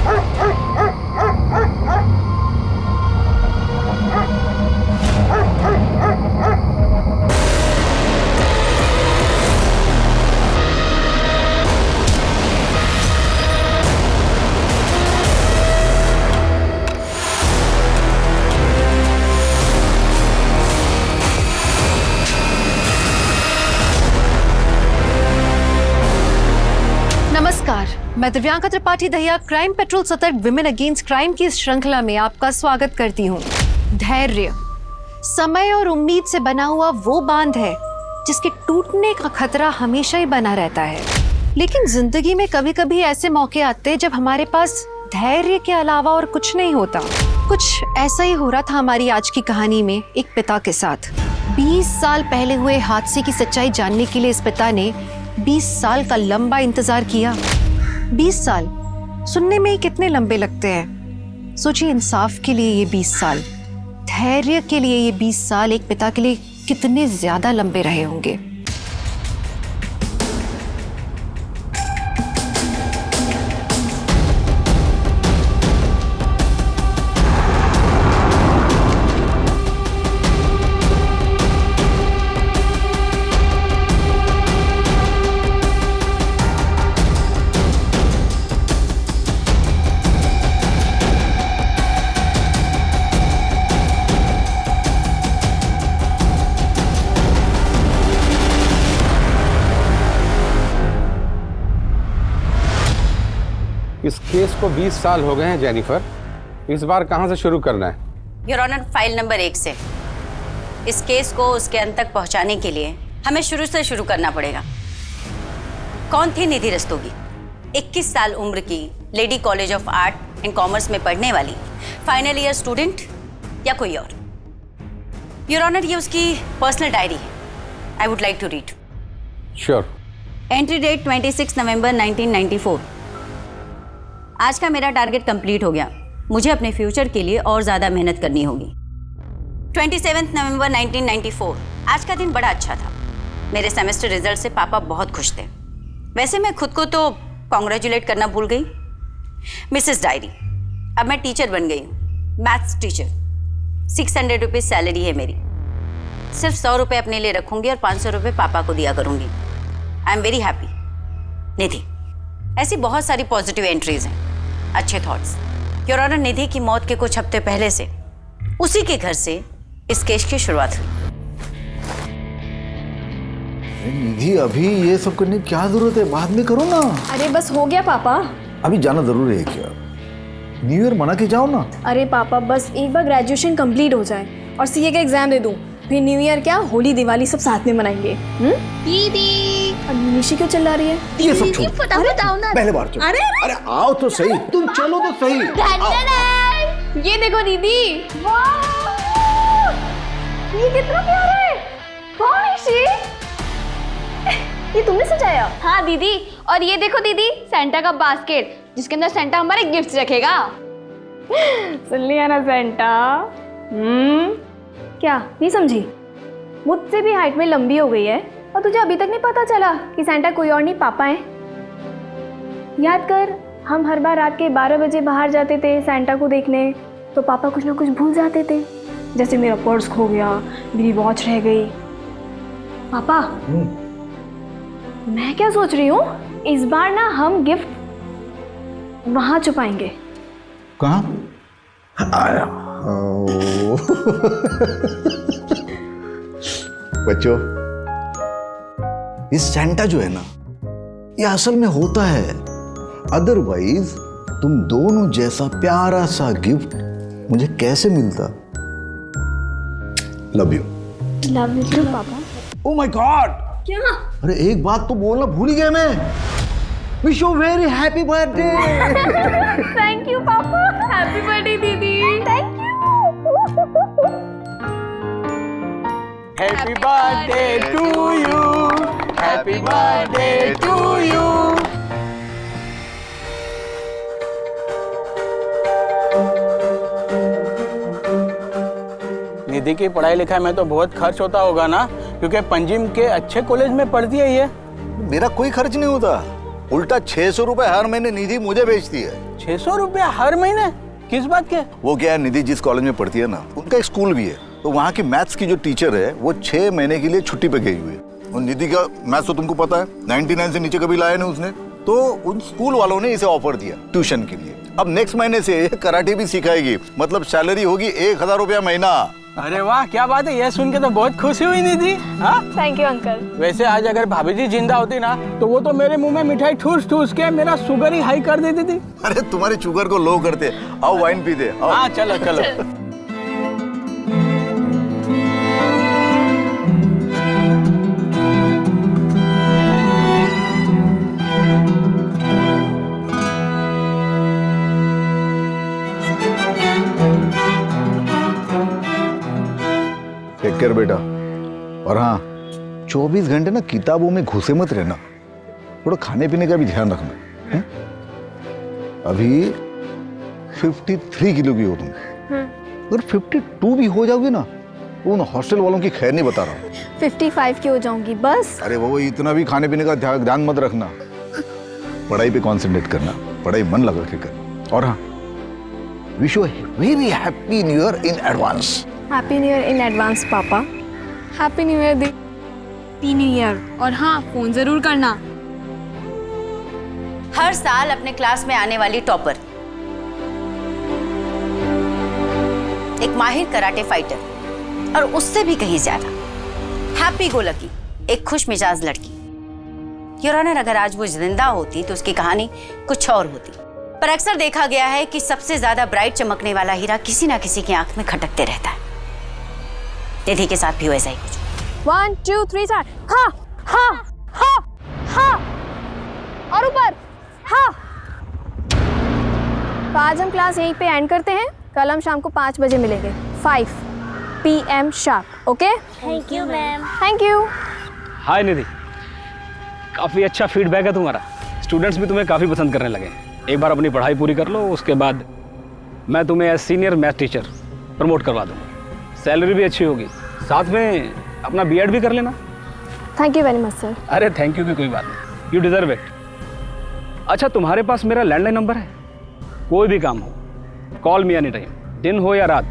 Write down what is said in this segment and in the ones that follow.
नमस्कार, मैं Divyanka Tripathi Dahiya crime petrol सतर्क विमेन अगेंस्ट क्राइम की इस श्रृंखला में आपका स्वागत करती हूँ। धैर्य, समय और उम्मीद से बना हुआ वो बांध है जिसके टूटने का खतरा हमेशा ही बना रहता है। लेकिन जिंदगी में कभी कभी ऐसे मौके आते हैं जब हमारे पास धैर्य के अलावा और कुछ नहीं होता। कुछ ऐसा ही हो रहा था हमारी आज की कहानी में एक पिता के साथ। 20 साल पहले हुए हादसे की सच्चाई जानने के लिए इस पिता ने 20 साल का लंबा इंतजार किया। 20 साल सुनने में ही कितने लंबे लगते हैं। सोचिए, इंसाफ के लिए ये 20 साल, धैर्य के लिए ये 20 साल एक पिता के लिए कितने ज्यादा लंबे रहे होंगे। इस केस को 20 साल हो गए हैं जेनिफर। इस बार कहां से शुरू करना है? योर ऑनर, फाइल नंबर 1 से। इस केस को उसके अंत तक पहुंचाने के लिए हमें शुरू से शुरू करना पड़ेगा। कौन थी निधि रस्तोगी? 21 साल उम्र की, lady college of art and commerce में पढ़ने वाली, फाइनल ईयर स्टूडेंट या कोई और? योर ऑनर, ये उसकी पर्सनल डायरी है। I would like to read. Sure. Entry date 26 November 1994। आज का मेरा टारगेट कंप्लीट हो गया। मुझे अपने फ्यूचर के लिए और ज़्यादा मेहनत करनी होगी। 27 नवंबर 1994। आज का दिन बड़ा अच्छा था। मेरे सेमेस्टर रिजल्ट से पापा बहुत खुश थे। वैसे मैं खुद को तो कॉन्ग्रेचुलेट करना भूल गई। मिसेस डायरी, अब मैं टीचर बन गई हूँ, मैथ्स टीचर। 600 रुपीज़ सैलरी है मेरी। सिर्फ 100 रुपये अपने लिए रखूँगी और 500 रुपये पापा को दिया करूँगी। I am very happy. Nidhi, ऐसी बहुत सारी पॉजिटिव एंट्रीज हैं, अच्छे थॉट्स। योर ऑनर, निधि की मौत के कुछ हफ्ते पहले से उसी के घर से इस केस की शुरुआत हुई। निधि, अभी ये सब करने की क्या जरूरत है? बाद में करो ना। अरे बस हो गया पापा। अभी जाना जरूरी है क्या? न्यू ईयर मना के जाओ ना। अरे पापा, बस एक बार ग्रेजुएशन कंप्लीट हो जाए और सीए का एग्जाम दे दूं, फिर न्यू ईयर क्या, होली दिवाली सब साथ में मनाएंगे। दीदी, अब निशी क्यों चिल्ला रही है? ये सब छोड़, फटाफट आओ ना। पहले बार चलो। अरे अरे आओ तो सही, तुम चलो तो सही। ये देखो दीदी, ये कितना प्यारा है। कौन निशी? ये तुमने सजाया? हाँ दीदी, और ये देखो दीदी, सेंटा का बास्केट जिसके अंदर सेंटा हमारे गिफ्ट्स रखेगा। सुन लिया ना सेंटा? क्या नहीं समझी? मुझसे भी हाइट में लंबी हो गई है और तुझे अभी तक नहीं पता चला कि सेंटा कोई और नहीं, पापा है। याद कर, हम हर बार रात के 12 बजे बाहर जाते थे सेंटा को देखने, तो पापा कुछ ना कुछ भूल जाते थे। जैसे मेरा पर्स खो गया, मेरी वॉच रह गई। पापा, मैं क्या सोच रही हूँ, इस बार ना हम गिफ्ट वहां छुपाएंगे। कहाँ? बच्चों, ये सेंटा जो है ना, ये असल में होता है। अदरवाइज तुम दोनों जैसा प्यारा सा गिफ्ट मुझे कैसे मिलता? Love you. लव यू पापा। Oh my God! क्या? अरे एक बात तो बोलना भूल ही गया मैं। Wish you very happy birthday. Thank you पापा। हैप्पी बर्थडे दीदी। Thank you. Happy birthday to you, happy birthday to you. Nidhi की पढ़ाई लिखाई में तो बहुत खर्च होता होगा ना, क्योंकि पंजिम के अच्छे कॉलेज में पढ़ती है ये। मेरा कोई खर्च नहीं होता, उल्टा 600 रुपए हर महीने निधि मुझे बेचती है। 600 रुपया हर महीने? किस बात के? वो क्या है, निधि जिस कॉलेज में पढ़ती है ना, उनका एक स्कूल भी है, तो वहाँ की मैथ्स की जो टीचर है वो 6 महीने के लिए छुट्टी पे गई हुई है। और निधि का मैथ्स तो तुमको पता है, 99 से नीचे कभी लाया नहीं उसने, तो उन स्कूल वालों ने इसे ऑफर दिया ट्यूशन के लिए। अब नेक्स्ट महीने से ये कराटे भी सिखाएगी, मतलब सैलरी होगी 1000 रुपया महीना। अरे वाह, क्या बात है, ये सुन के तो बहुत खुशी हुई निधि। हाँ, थैंक यू अंकल। वैसे आज अगर भाभी जी जिंदा होती ना, तो वो तो मेरे मुंह में मिठाई ठूस ठूस के मेरा शुगर ही हाई कर देती थी। अरे तुम्हारे शुगर को लो करते। आओ वाइन पीते। आओ। हाँ चलो चलो। टेक केयर बेटा। और हाँ, 24 घंटे ना किताबों में घुसे मत रहना, थोड़ा खाने पीने का भी ध्यान रखना। है? अभी 53 किलो की हो तुम, अगर 52 भी हो जाओगे ना, तो उन हॉस्टल वालों की खैर नहीं बता रहा। 55 की हो जाऊंगी बस। अरे वो इतना भी खाने पीने का ध्यान मत रखना, पढ़ाई पे कॉन्सेंट्रेट करना, पढ़ाई मन लगा के कर। और हाँ, wish you very happy new year in advance. Happy new year in advance पापा। हैप्पी न्यू ईयर दी। Happy new year. और हाँ, फोन जरूर करना। हर साल अपने क्लास में आने वाली टॉपर, एक माहिर कराटे फाइटर, और उससे भी कहीं ज्यादा हैप्पी गो लकी, एक खुश मिजाज लड़की। योर ऑनर, अगर आज वो जिंदा होती तो उसकी कहानी कुछ और होती, पर अक्सर देखा गया है कि सबसे ज्यादा ब्राइट चमकने वाला हीरा किसी ना किसी की आंख में खटकते रहता है। निधि के साथ भी वैसा ही कुछ। 1 2 3 4। हाँ हाँ हाँ हाँ, और ऊपर हाँ। तो आज हम क्लास यहीं पे एंड करते हैं। कल हम शाम को 5 बजे मिलेंगे, 5 PM sharp. Okay, thank you ma'am. Thank you. Hi Nidhi, काफ़ी अच्छा फीडबैक है तुम्हारा, स्टूडेंट्स भी तुम्हें काफ़ी पसंद करने लगे। एक बार अपनी पढ़ाई पूरी कर लो, उसके बाद मैं तुम्हें as senior math teacher promote करवा दूँगा, सैलरी भी अच्छी होगी, साथ में अपना B.Ed भी कर लेना। Thank you very much sir. अरे थैंक यू की कोई बात नहीं, यू डिजर्व इट। अच्छा, तुम्हारे पास मेरा लैंडलाइन नंबर है, कोई भी काम हो कॉल मी एनी टाइम, दिन हो या रात,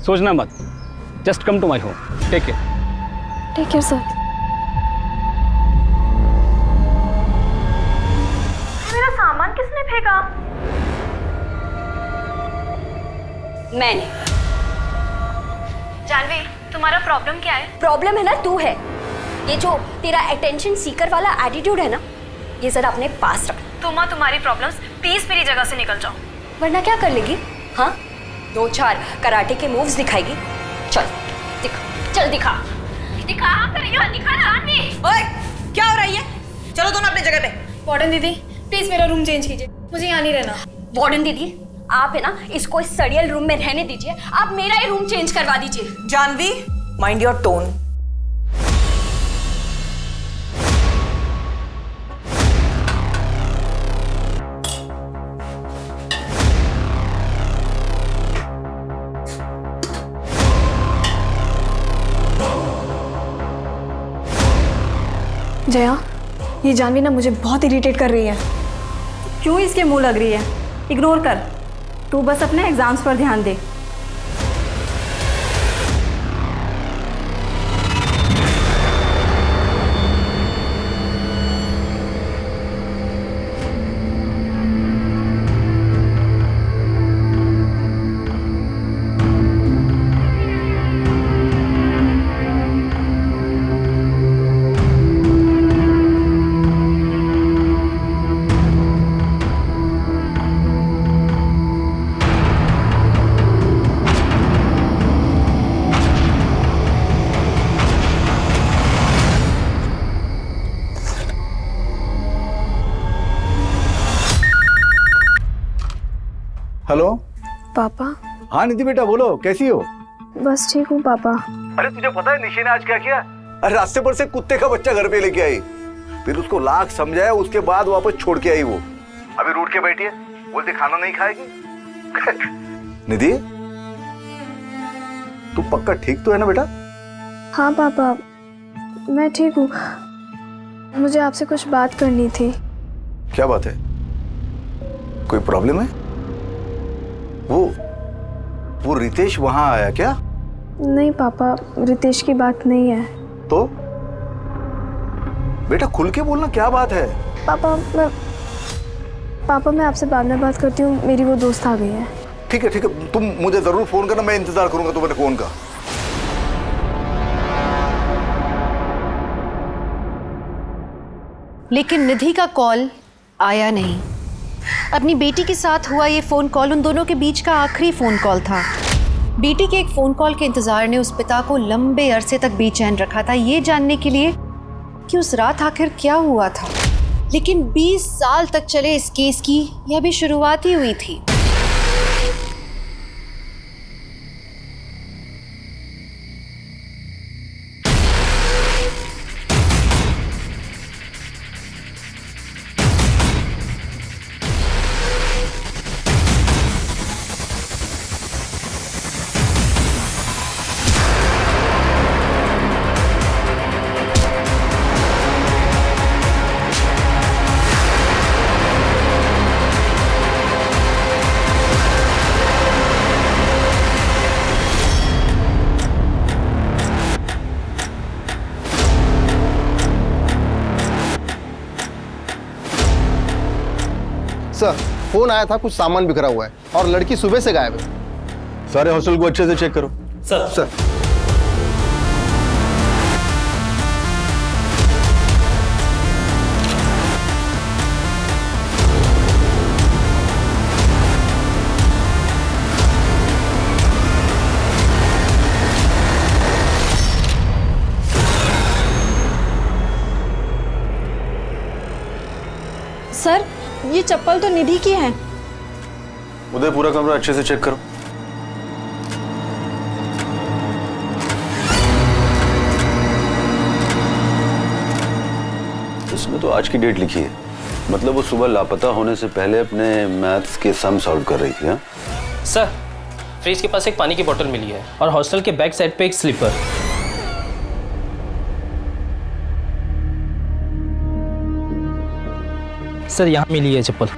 सोचना मत, just come to my home. Take care. Take care sir. मेरा सामान किसने फेंका? मैंने। जानवी, तुम्हारा प्रॉब्लम क्या है? प्रॉब्लम है ना तू है। ये जो तेरा अटेंशन सीकर वाला एटीट्यूड है ना, ये जरा अपने पास रख। तुम्हारी प्रॉब्लम्स, प्लीज मेरी जगह से निकल जाओ। वरना क्या कर लेगी? हाँ, 2-4 कराटे के मूव्स दिखाएगी। चल दिखा, चल दिखा दिखा जानवी। ओए, क्या हो रही है? चलो दोनों अपनी जगह पे। वार्डन दीदी, प्लीज मेरा रूम चेंज कीजिए, मुझे यहाँ नहीं रहना। वार्डन दीदी, आप है ना इसको इस सड़ियल रूम में रहने दीजिए, आप मेरा ही रूम चेंज करवा दीजिए। Janvi, mind your tone. Jaya, ये जानवी ना मुझे बहुत इरिटेट कर रही है। क्यों इसके मुंह लग रही है? इग्नोर कर, तू बस अपने एग्जाम्स पर ध्यान दे। हेलो पापा। हाँ निधि बेटा, बोलो कैसी हो? बस ठीक हूँ पापा। अरे तुझे पता है निशि ने आज क्या किया? अरे रास्ते पर से कुत्ते का बच्चा घर पे लेके आई, फिर उसको लाख समझाया, उसके बाद वापस छोड़ के आई। वो अभी रूठ के बैठी है, बोलते खाना नहीं खाएगी। निधि, तू पक्का ठीक तो है ना बेटा? हाँ पापा, मैं ठीक हूँ। मुझे आपसे कुछ बात करनी थी। क्या बात है? कोई प्रॉब्लम है? वो रितेश वहां आया क्या? नहीं पापा, रितेश की बात नहीं है। तो बेटा खुल के बोलना, क्या बात है? पापा मैं आपसे बाद में बात करती हूँ, मेरी वो दोस्त आ गई है। ठीक है, तुम मुझे जरूर फोन करना, मैं इंतजार करूंगा तुम्हारे फोन का। लेकिन निधि का कॉल आया नहीं। अपनी बेटी के साथ हुआ ये फोन कॉल उन दोनों के बीच का आखिरी फोन कॉल था। बेटी के एक फोन कॉल के इंतजार ने उस पिता को लंबे अरसे तक बेचैन रखा था, ये जानने के लिए कि उस रात आखिर क्या हुआ था। लेकिन 20 साल तक चले इस केस की यह भी शुरुआत ही हुई थी। सर, फोन आया था, कुछ सामान बिखरा हुआ है और लड़की सुबह से गायब है। सारे हॉस्टल को अच्छे से चेक करो। सर। सर, ये चप्पल तो निधि की है। उदय, पूरा कमरा अच्छे से चेक करो। इसमें तो आज की डेट लिखी है, मतलब वो सुबह लापता होने से पहले अपने मैथ्स के सम सॉल्व कर रही थी। हाँ सर, फ्रिज के पास एक पानी की बोतल मिली है और हॉस्टल के बैक साइड पे एक स्लीपर। सर, यहाँ मिली है चप्पल।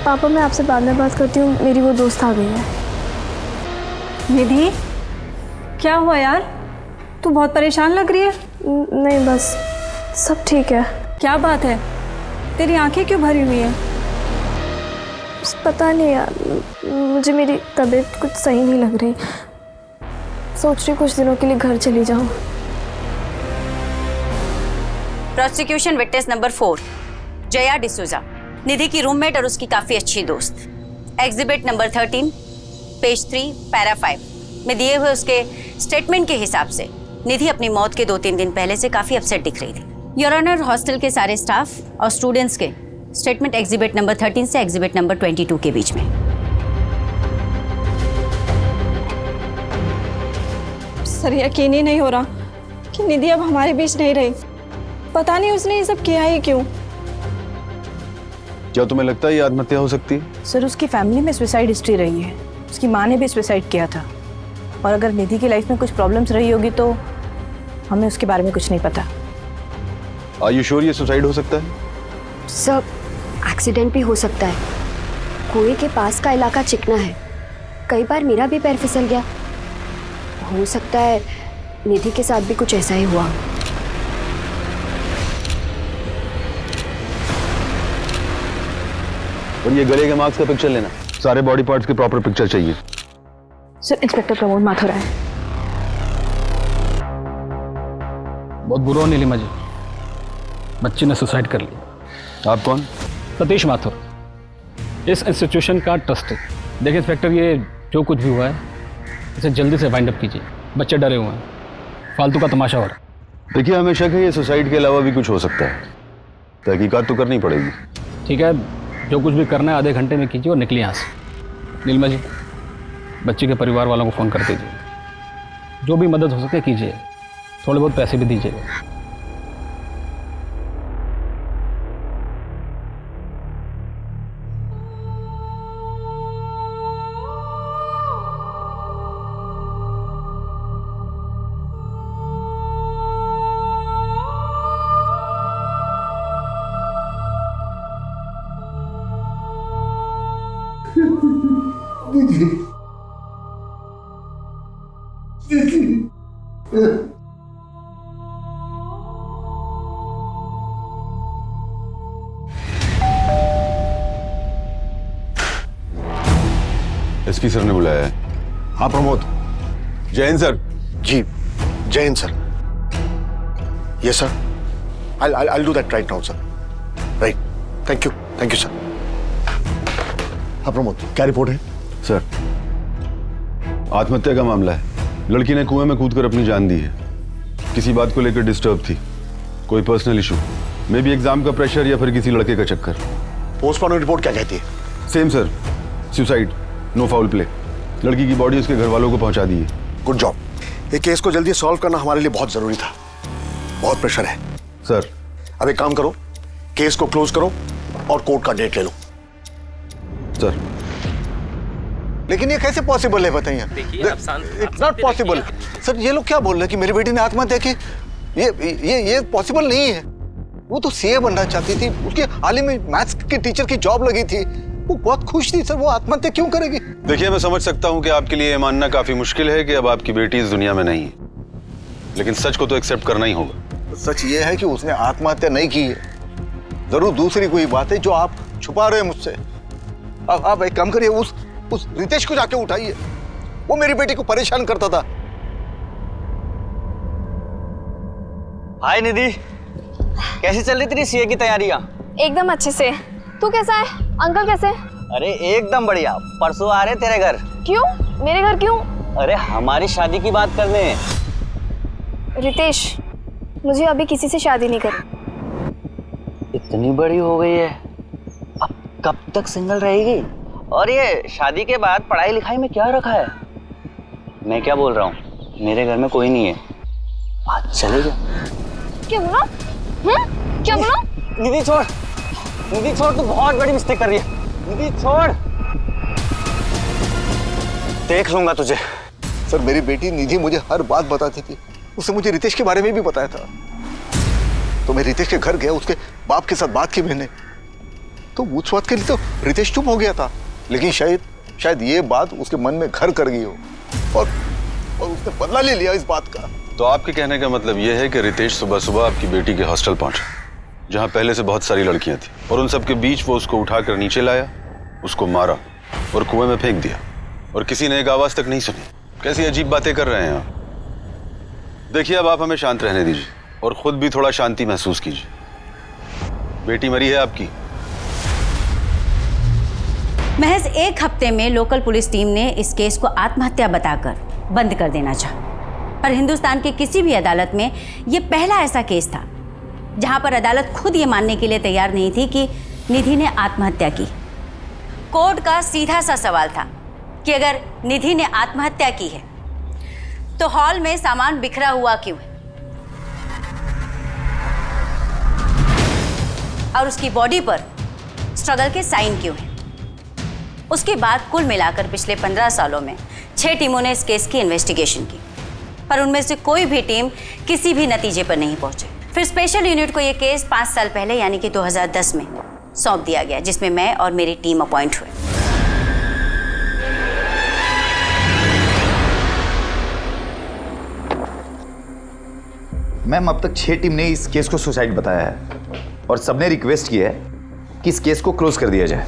पापा मैं आपसे बाद में बात करती हूँ, मेरी वो दोस्त आ गई है। निधि, क्या हुआ यार? तू बहुत परेशान लग रही है। नहीं बस सब ठीक है। क्या बात है? तेरी आंखें क्यों भरी हुई हैं? पता नहीं यार, मुझे मेरी तबीयत कुछ सही नहीं लग रही। सोच रही कुछ दिनों के लिए घर चली जाऊँ। Prosecution witness number 4, Jaya D'Souza, Nidhi की रूममेट और उसकी काफी अच्छी दोस्त। एग्जिबिट नंबर 13, पेज 3, पैरा 5 में दिए हुए उसके स्टेटमेंट के हिसाब से निधि अपनी मौत के 2-3 दिन पहले से काफी अपसेट दिख रही थी। योर ऑनर, हॉस्टल के सारे स्टाफ और स्टूडेंट्स के स्टेटमेंट एग्जिबिट नंबर 13 से एग्जिबिट नंबर 22 के बीच में। सर, यकीन ही नहीं हो रहा कि निधि अब हमारे बीच नहीं रही। पता नहीं उसने ये सब किया ही क्यों। क्या तुम्हें लगता है ये आत्महत्या हो सकती है? सर, उसकी फैमिली में सुसाइड हिस्ट्री रही है। उसकी माँ ने भी सुसाइड किया था। और अगर निधि की लाइफ में कुछ प्रॉब्लम्स रही होगी तो हमें उसके बारे में कुछ नहीं पता। आर यू श्योर ये सुसाइड हो सकता है? सर, एक्सीडेंट भी हो सकता है। कुएं के पास का इलाका चिकना है, कई बार मेरा भी पैर फिसल गया। हो सकता है निधि के साथ भी कुछ ऐसा ही हुआ। और ये गले के मार्क्स का पिक्चर लेना, सारे बॉडी पार्ट्स की प्रॉपर पिक्चर चाहिए। सर, इंस्पेक्टर प्रमोद माथुर है। बहुत बुरा नहीं लीमा जी, बच्ची ने सुसाइड कर ली। आप कौन? सतीश माथुर, इस इंस्टीट्यूशन का ट्रस्टी। देखिए इंस्पेक्टर, ये जो कुछ भी हुआ है इसे जल्दी से वाइंड अप कीजिए। बच्चे डरे हुए हैं, फालतू का तमाशा हो रहा है। देखिए, हमें शक है ये सुसाइड के अलावा भी कुछ हो सकता है। तहकीकात तो करनी पड़ेगी। ठीक है, जो कुछ भी करना है आधे घंटे में कीजिए और निकलिए यहाँ से। नीलिमा जी, बच्चे के परिवार वालों को फ़ोन कर दीजिए, जो भी मदद हो सके कीजिए, थोड़े बहुत पैसे भी दीजिएगा। एसपी सर ने बुलाया है। हाँ प्रमोद। जैन सर। जी Jain sir. Yes sir, I'll do that right now sir. Right, thank you sir. हाँ प्रमोद, क्या रिपोर्ट है? सर, आत्महत्या का मामला है। लड़की ने कुएं में कूदकर अपनी जान दी है। किसी बात को लेकर डिस्टर्ब थी, कोई personal issue, may be exam का प्रेशर या फिर किसी लड़के का चक्कर। पोस्टमार्टम रिपोर्ट क्या कहती है? Same sir, suicide, no foul play. लड़की की बॉडी उसके घर वालों को पहुंचा दी है। Good job. ये केस को जल्दी सॉल्व करना हमारे लिए बहुत जरूरी था। बहुत प्रेशर है सर। अब एक काम करो, केस को क्लोज करो और कोर्ट का डेट ले लो। सर, लेकिन ये कैसे पॉसिबल है बताइए? It's not possible. सर, ये लोग क्या बोल रहे हैं कि मेरी बेटी ने आत्महत्या की? ये पॉसिबल नहीं है। वो तो सीए बनना चाहती थी, उसके हाल ही में मैथ्स के टीचर की जॉब लगी थी, वो बहुत खुश थी। सर, वो आत्महत्या क्यों करेगी? देखिए, मैं समझ सकता हूं कि आपके लिए ये मानना काफी मुश्किल है कि अब आपकी बेटी इस दुनिया में नहीं है, लेकिन सच को तो एक्सेप्ट करना ही होगा। सच ये है कि उसने आत्महत्या नहीं की है। जरूर दूसरी कोई बात है जो आप छुपा रहे हैं मुझसे। आप एक काम करिए, उस रितेश को जाके उठाइए, वो मेरी बेटी को परेशान करता था। हाय निधि, कैसी चल रही तेरी सीए की तैयारियां? एकदम अच्छे से। तू कैसा है? अंकल कैसे? अरे एकदम बढ़िया। परसों आ रहे तेरे घर। क्यों? मेरे घर क्यों? अरे हमारी शादी की बात करने। रितेश, मुझे अभी किसी से शादी नहीं करनी। इतनी बड़ी हो गई है, अब कब तक सिंगल रहेगी? और ये शादी के बाद पढ़ाई लिखाई में क्या रखा है? मैं क्या बोल रहा हूँ, मेरे घर में कोई नहीं है, आज चले जा। क्या बोला? क्या बोला? निधि छोड़, निधि छोड़, तू बहुत बड़ी मिस्टेक कर रही है। निधि छोड़, देख लूंगा तुझे। सर, मेरी बेटी निधि मुझे हर बात बताती थी। उसने मुझे रितेश के बारे में भी बताया था। तो मैं रितेश के घर गया, उसके बाप के साथ बात की मैंने, तो उस बात के लिए तो रितेश चुप हो गया था, लेकिन शायद ये बात उसके मन में घर कर गई हो और उसने बदला ले लिया इस बात का। तो आपके कहने का मतलब यह है कि रितेश सुबह सुबह आपकी बेटी के हॉस्टल पहुंचा, जहां पहले से बहुत सारी लड़कियां थी, और उन सबके बीच वो उसको उठाकर नीचे लाया, उसको मारा और कुएं में फेंक दिया, और किसी ने एक आवाज तक नहीं सुनी। कैसी अजीब बातें कर रहे हैं आप। देखिए, अब आप हमें शांत रहने दीजिए और खुद भी थोड़ा शांति महसूस कीजिए। बेटी मरी है आपकी। महज एक हफ्ते में लोकल पुलिस टीम ने इस केस को आत्महत्या बताकर बंद कर देना चाहा, और हिंदुस्तान की किसी भी अदालत में ये पहला ऐसा केस था जहां पर अदालत खुद ये मानने के लिए तैयार नहीं थी कि निधि ने आत्महत्या की। कोर्ट का सीधा सा सवाल था कि अगर निधि ने आत्महत्या की है तो हॉल में सामान बिखरा हुआ क्यों है, और उसकी बॉडी पर स्ट्रगल के साइन क्यों हैं। उसके बाद कुल मिलाकर पिछले 15 सालों में 6 टीमों ने इस केस की इन्वेस्टिगेशन की, पर उनमें से कोई भी टीम किसी भी नतीजे पर नहीं पहुंची। फिर स्पेशल यूनिट को यह केस 5 साल पहले यानी कि 2010 में सौंप दिया गया, जिसमें मैं और मेरी टीम अपॉइंट हुए। मैम, अब तक 6 टीम ने इस केस को सुसाइड बताया है और सबने रिक्वेस्ट की है कि इस केस को क्लोज कर दिया जाए,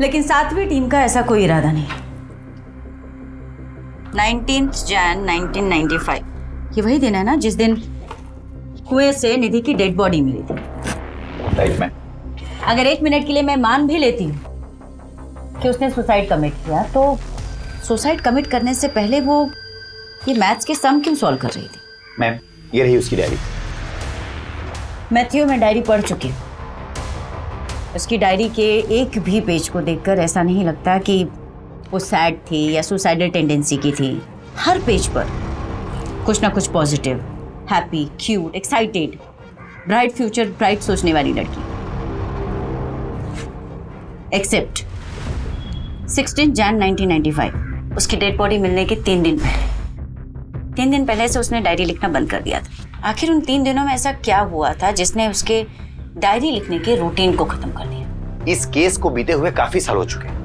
लेकिन 7वीं टीम का ऐसा कोई इरादा नहीं। 19 जन 1995, ये वही दिन है ना जिस दिन कुएं से निधि की डेड बॉडी मिली थी? Right ma'am. अगर 1 मिनट के लिए मैं मान भी लेती हूँ कि उसने सुसाइड कमिट किया, तो सुसाइड कमिट करने से पहले वो ये मैथ्स के सम क्यों सॉल्व कर रही थी? मैम, ये रही उसकी डायरी। मैथ्यू, मैं डायरी पढ़ चुकी हूँ। उसकी डायरी के एक भी पेज को देखकर ऐसा नहीं लगता कि वो सैड थी या सुसाइडल टेंडेंसी की थी। हर पेज पर कुछ ना कुछ positive, happy, cute, excited, bright future, bright सोचने वाली लड़की। एक्सेप्ट 16 जन 1995, उसकी डेड बॉडी मिलने के 3 दिन पहले। 3 दिन पहले से उसने डायरी लिखना बंद कर दिया था। आखिर उन 3 दिनों में ऐसा क्या हुआ था जिसने उसके डायरी लिखने के रूटीन को खत्म कर दिया? इस केस को बीते हुए काफी साल हो चुके हैं।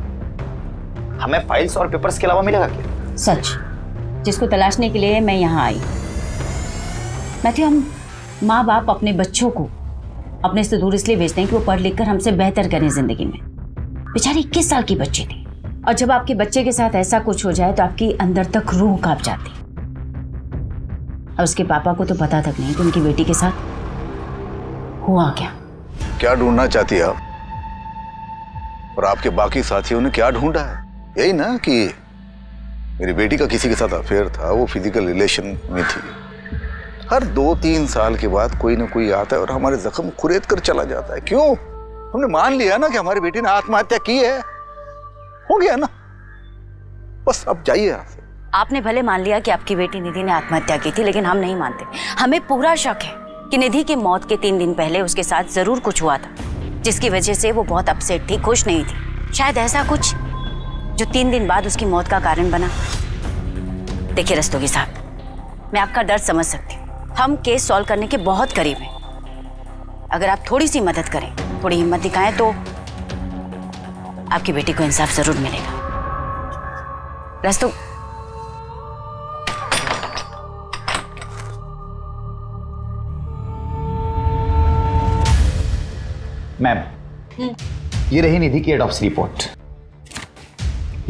हमें फाइल्स और पेपर्स के अलावा मिलेगा क्या? सच, जिसको तलाशने के लिए मैं यहाँ आई। मैथ्यू, हम माँ बाप अपने बच्चों को अपने से दूर इसलिए भेजते हैं कि वो पढ़ लिख कर हमसे बेहतर करें जिंदगी में। बेचारी 21 साल की बच्ची थी, और जब आपके बच्चे के साथ ऐसा कुछ हो जाए तो आपकी अंदर तक रूह कांप जाती। और उसके पापा को तो पता तक नहीं कि उनकी बेटी के साथ हुआ क्या। क्या ढूंढना चाहती है आप? और आपके बाकी साथियों ने क्या ढूंढा है? यही ना कि मेरी बेटी का किसी के साथ अफेयर था, वो फिजिकल रिलेशन में थी। हर 2-3 साल के बाद कोई ना कोई आता है और हमारे जख्म कुरेद कर चला जाता है। क्यों? हमने मान लिया ना कि हमारी बेटी ने आत्महत्या की है, हो गया ना, बस अब जाइए यहाँ से। आपने भले मान लिया कि आपकी बेटी निधि ने आत्महत्या की थी, लेकिन हम नहीं मानते। हमें पूरा शक है कि निधि की मौत के 3 दिन पहले उसके साथ जरूर कुछ हुआ था, जिसकी वजह से वो बहुत अपसेट थी, खुश नहीं थी। शायद ऐसा कुछ जो 3 दिन बाद उसकी मौत का कारण बना। देखिए रस्तोगी साहब, मैं आपका दर्द समझ सकती हूँ। हम केस सॉल्व करने के बहुत करीब हैं। अगर आप थोड़ी सी मदद करें, थोड़ी हिम्मत दिखाएं, तो आपकी बेटी को इंसाफ जरूर मिलेगा। रस्तों, मैम, ये रही निधि की ऑटोप्सी रिपोर्ट।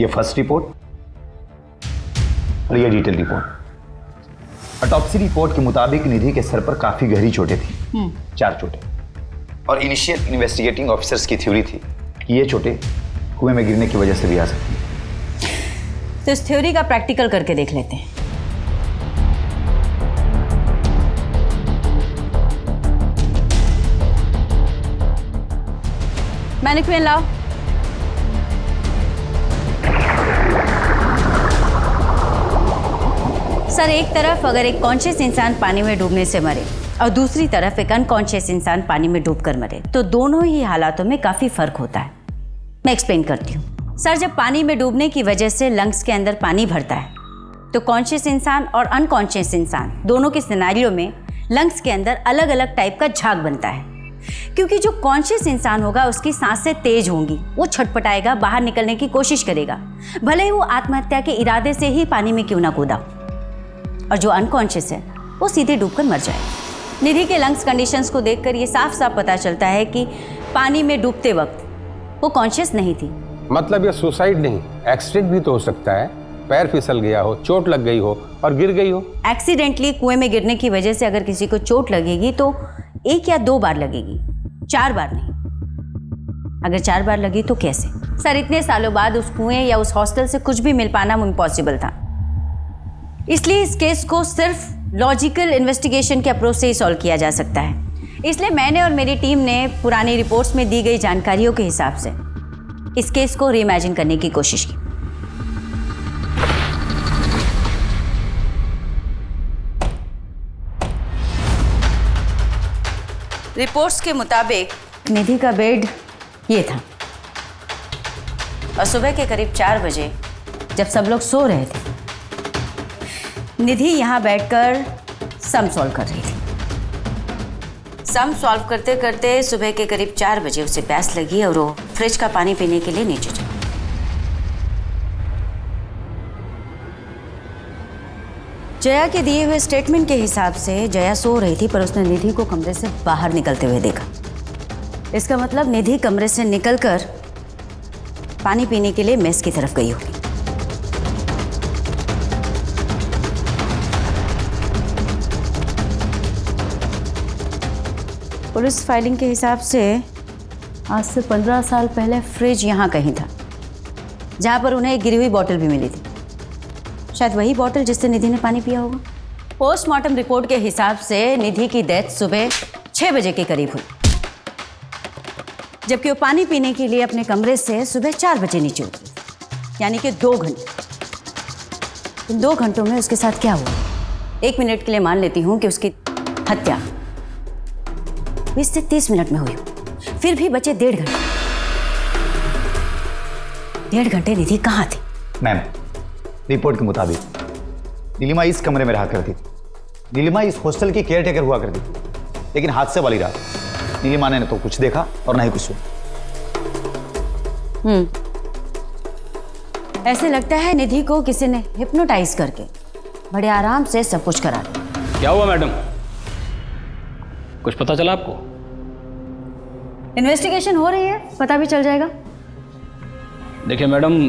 ये फर्स्ट रिपोर्ट और ये डिटेल रिपोर्ट। ऑटोप्सी रिपोर्ट के मुताबिक निधि के सर पर काफी गहरी चोटें थी, 4 चोटें। और इनिशियल इन्वेस्टिगेटिंग ऑफिसर्स की थ्योरी थी कि ये चोटें कुएं में गिरने की वजह से भी आ सकती हैं। तो इस थ्योरी का प्रैक्टिकल करके देख लेते हैं। मैनिक्विन लाओ। सर, एक तरफ अगर एक कॉन्शियस इंसान पानी में डूबने से मरे और दूसरी तरफ एक अनकॉन्शियस इंसान पानी में डूबकर मरे, तो दोनों ही हालातों में काफी फर्क होता है। मैं एक्सप्लेन करती हूँ। सर, जब पानी में डूबने की वजह से लंग्स के अंदर पानी भरता है, तो कॉन्शियस इंसान और अनकॉन्शियस इंसान दोनों के सिनेरियो में लंग्स के अंदर अलग अलग टाइप का झाग बनता है। क्योंकि जो कॉन्शियस इंसान होगा उसकी सांसें तेज होंगी, वो छटपटाएगा, बाहर निकलने की कोशिश करेगा, भले ही वो आत्महत्या के इरादे से ही पानी में क्यों ना कूदा। और जो अनकॉन्शियस है वो सीधे डूबकर मर जाएगा। निधि के लंग्स कंडीशंस को देखकर ये साफ साफ पता चलता है कि पानी में डूबते वक्त वो कॉन्शियस नहीं थी। मतलब ये सुसाइड नहीं, एक्सीडेंट भी तो हो सकता है। पैर फिसल गया हो, चोट लग गई हो और गिर गई हो। एक्सीडेंटली कुएं में गिरने की वजह से अगर किसी को चोट लगेगी तो 1 या 2 बार लगेगी, 4 बार नहीं। अगर 4 बार लगी तो कैसे? सर, इतने सालों बाद उस कुएं या उस हॉस्टल से कुछ भी मिल पाना इम्पॉसिबल था। इसलिए इस केस को सिर्फ लॉजिकल इन्वेस्टिगेशन के अप्रोच से ही सॉल्व किया जा सकता है। इसलिए मैंने और मेरी टीम ने पुरानी रिपोर्ट्स में दी गई जानकारियों के हिसाब से इस केस को रीइमेजिन करने की कोशिश की। रिपोर्ट्स के मुताबिक निधि का बेड ये था, और सुबह के करीब 4 बजे जब सब लोग सो रहे थे, निधि यहाँ बैठकर सम सॉल्व कर रही थी। सम सॉल्व करते करते सुबह के करीब 4 बजे उसे प्यास लगी और वो फ्रिज का पानी पीने के लिए नीचे चला। जया के दिए हुए स्टेटमेंट के हिसाब से जया सो रही थी, पर उसने निधि को कमरे से बाहर निकलते हुए देखा। इसका मतलब निधि कमरे से निकलकर पानी पीने के लिए मेस की तरफ गई होगी। पुलिस फाइलिंग के हिसाब से आज से 15 साल पहले फ्रिज यहाँ कहीं था, जहाँ पर उन्हें एक गिरी हुई बॉटल भी मिली थी। शायद वही बॉटल जिससे निधि ने पानी पिया होगा। पोस्टमार्टम रिपोर्ट के हिसाब से निधि की डेथ सुबह 6 बजे के करीब हुई, जबकि वो पानी पीने के लिए अपने कमरे से सुबह 4 बजे नीचे उतरी, यानी कि 2 घंटे। इन 2 घंटों में उसके साथ क्या हुआ? 1 मिनट के लिए मान लेती हूँ कि उसकी हत्या 20 से 30 मिनट में हुई, फिर भी बचे 1.5 घंटे। 1.5 घंटे निधि कहाँ थी? मैम, रिपोर्ट के मुताबिक नीलिमा इस कमरे में रहा करती थी। नीलिमा इस हॉस्टल की केयर टेकर हुआ करती थी, लेकिन हादसे वाली रात नीलिमा ने न तो कुछ देखा और न ही कुछ सुना। ऐसे लगता है निधि को किसी ने हिप्नोटाइज करके बड़े आराम से सब कुछ करा दिया। क्या हुआ मैडम, कुछ पता चला आपको? इन्वेस्टिगेशन हो रही है, पता भी चल जाएगा। देखिए मैडम,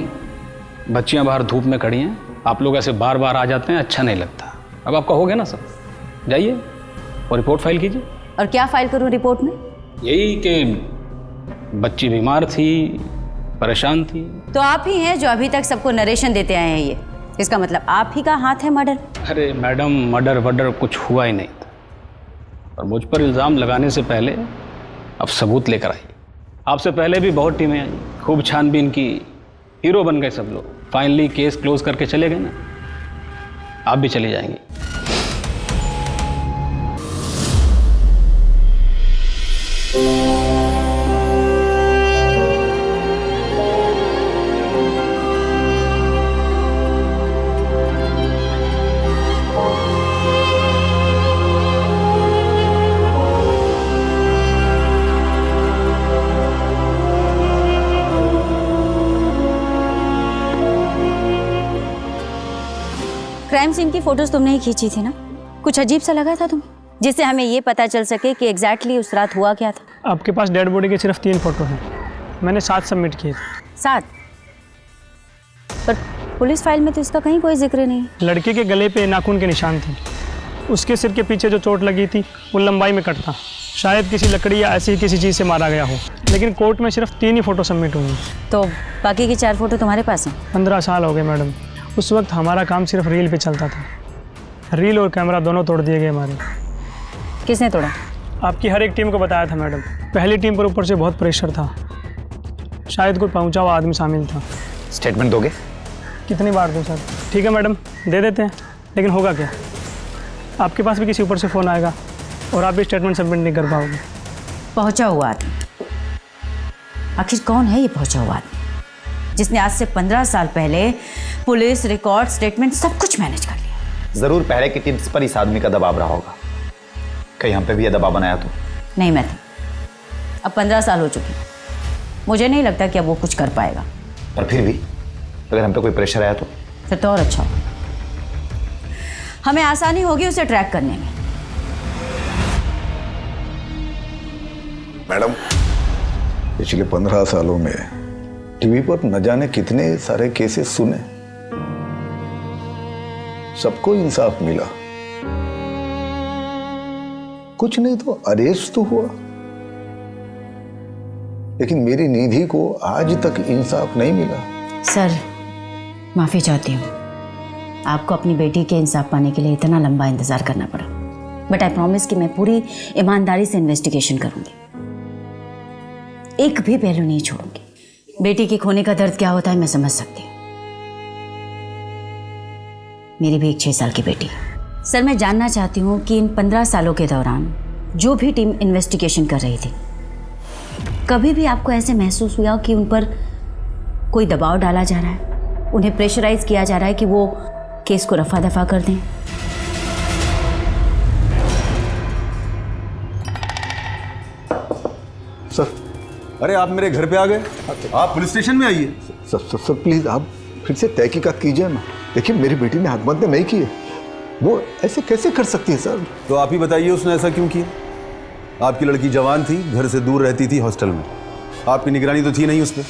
बच्चियां बाहर धूप में खड़ी हैं, आप लोग ऐसे बार बार आ जाते हैं, अच्छा नहीं लगता। अब आपका हो गया ना सब, जाइए और रिपोर्ट फाइल कीजिए। और क्या फाइल करूं रिपोर्ट में? यही कि बच्ची बीमार थी, परेशान थी। तो आप ही हैं जो अभी तक सबको नरेशन देते आए हैं। ये इसका मतलब आप ही का हाथ है मर्डर? अरे मैडम, मर्डर वर्डर कुछ हुआ ही नहीं था, और मुझ पर इल्ज़ाम लगाने से पहले अब सबूत लेकर आई। आपसे पहले भी बहुत टीमें आई, खूब छानबीन की, हीरो बन गए सब लोग। फाइनली केस क्लोज करके चले गए ना, आप भी चली जाएंगी। क्राइम सीन की फोटोज तुमने ही खींची थी ना? कुछ अजीब सा लगा था तुम्हें, जिससे हमें ये पता चल सके कि एग्जैक्टली उस रात हुआ क्या था? आपके पास डेड बॉडी के सिर्फ 3 फोटो हैं, मैंने 7 सबमिट किए थे। 7? पर पुलिस फाइल में तो इसका कहीं कोई जिक्र नहीं। लड़के के गले पे नाखून के निशान थे, उसके सिर के पीछे जो चोट लगी थी वो लंबाई में कट था, शायद किसी लकड़ी या ऐसी किसी चीज़ से मारा गया हो। लेकिन कोर्ट में सिर्फ 3 ही फोटो सबमिट हुई। तो बाकी की 4 फोटो तुम्हारे पास हैं? 15 साल हो गए मैडम। उस वक्त हमारा काम सिर्फ रील पे चलता था, रील और कैमरा दोनों तोड़ दिए गए हमारे। किसने तोड़ा? आपकी हर एक टीम को बताया था मैडम। पहली टीम पर ऊपर से बहुत प्रेशर था, शायद कोई पहुंचा हुआ आदमी शामिल था। स्टेटमेंट दोगे? कितनी बार दूं सर? ठीक है मैडम, दे देते हैं, लेकिन होगा क्या? आपके पास भी किसी ऊपर से फ़ोन आएगा और आप भी स्टेटमेंट सबमिट नहीं कर पाओगे। पहुंचा हुआ आदमी? आखिर कौन है ये पहुंचा हुआ आदमी जिसने आज से 15 साल पहले पुलिस रिकॉर्ड, स्टेटमेंट सब कुछ मैनेज कर लिया? जरूर पहले की टिप्स पर इस आदमी का दबाव रहा होगा। कहीं हम पे भी यह दबाव बनाया तो? नहीं मैं थी। अब 15 साल हो चुके, मुझे नहीं लगता कि अब वो कुछ कर पाएगा। पर फिर भी अगर हम पे कोई प्रेशर आया तो? फिर तो और अच्छा होगा, हमें आसानी होगी उसे ट्रैक करने में। मैडम, पिछले 15 सालों में टीवी पर न जाने कितने सारे केसेस सुने, सबको इंसाफ मिला, कुछ नहीं तो अरेस्ट तो हुआ, लेकिन मेरी निधि को आज तक इंसाफ नहीं मिला। सर, माफी चाहती हूँ, आपको अपनी बेटी के इंसाफ पाने के लिए इतना लंबा इंतजार करना पड़ा, बट आई प्रॉमिस कि मैं पूरी ईमानदारी से इन्वेस्टिगेशन करूंगी, एक भी पहलू नहीं छोड़ूंगी। बेटी के खोने का दर्द क्या होता है मैं समझ सकती हूँ, मेरी भी एक 6 साल की बेटी है। सर, मैं जानना चाहती हूँ कि इन 15 सालों के दौरान जो भी टीम इन्वेस्टिगेशन कर रही थी, कभी भी आपको ऐसे महसूस हुआ कि उन पर कोई दबाव डाला जा रहा है, उन्हें प्रेशराइज किया जा रहा है कि वो केस को रफा दफा कर दें? सर, अरे आप मेरे घर पे आ गए, आप पुलिस स्टेशन में आइए। सर प्लीज आप फिर से तहकीकात कीजिए ना। देखिए, मेरी बेटी ने हकमंद नहीं किए, वो ऐसे कैसे कर सकती है सर? तो आप ही बताइए उसने ऐसा क्यों किया? आपकी लड़की जवान थी, घर से दूर रहती थी हॉस्टल में, आपकी निगरानी तो थी नहीं उस पर।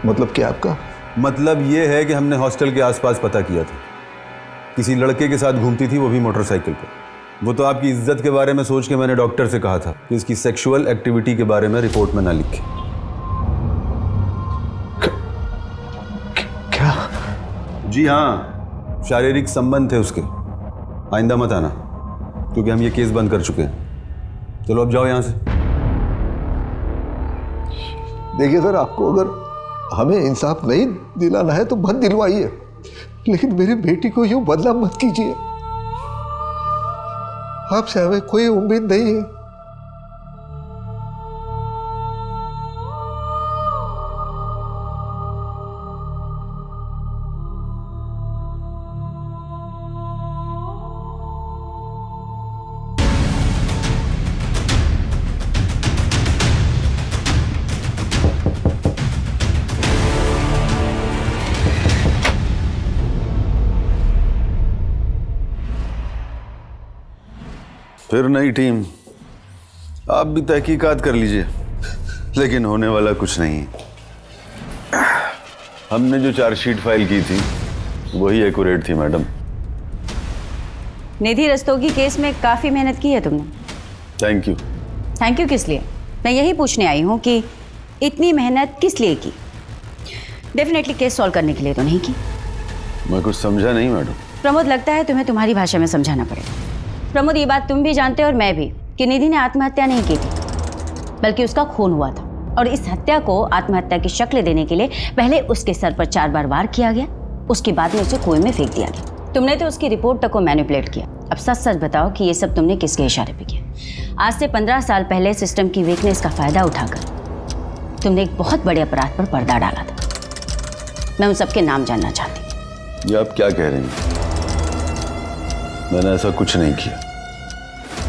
मतलब क्या आपका? मतलब ये है कि हमने हॉस्टल के आसपास पता किया था, किसी लड़के के साथ घूमती थी, वो भी मोटरसाइकिल पर। वो तो आपकी इज्जत के बारे में सोच के मैंने डॉक्टर से कहा था कि उसकी सेक्सुअल एक्टिविटी के बारे में रिपोर्ट में ना लिखे। क्या? जी हाँ, शारीरिक संबंध थे उसके। आइंदा मत आना, क्योंकि हम ये केस बंद कर चुके हैं। चलो अब जाओ यहाँ से। देखिए सर, आपको अगर हमें इंसाफ नहीं दिलाना है तो मत दिलवाइए, लेकिन मेरी बेटी को यूं बदनाम मत कीजिए। आपसे हमें कोई उम्मीद नहीं है। फिर नई टीम, आप भी तहकीकात कर लीजिए, लेकिन होने वाला कुछ नहीं। हमने जो चार्जशीट फाइल की थी वही एक्यूरेट थी मैडम। निधि रस्तोगी केस में काफ़ी मेहनत की है तुमने। Thank you. थैंक यू किस लिए? मैं यही पूछने आई हूँ कि इतनी मेहनत किस लिए की? डेफिनेटली केस सॉल्व करने के लिए तो नहीं की। मैं कुछ समझा नहीं मैडम। प्रमोद, लगता है तुम्हें तुम्हारी भाषा में समझाना पड़ेगा। प्रमोद, ये बात तुम भी जानते हो और मैं भी कि निधि ने आत्महत्या नहीं की थी, बल्कि उसका खून हुआ था। और इस हत्या को आत्महत्या की शक्ल देने के लिए पहले उसके सर पर 4 बार वार किया गया, उसके बाद में उसे कुएं में फेंक दिया गया। तुमने तो उसकी रिपोर्ट तक को मैनिपुलेट किया। अब सच सच बताओ कि ये सब तुमने किसके इशारे पे किया? आज से 15 साल पहले सिस्टम की वीकनेस का फायदा उठाकर तुमने एक बहुत बड़े अपराध पर पर्दा डाला था। मैं उन सबके नाम जानना चाहती हूँ। ये आप क्या कह रही हैं? मैंने ऐसा कुछ नहीं किया।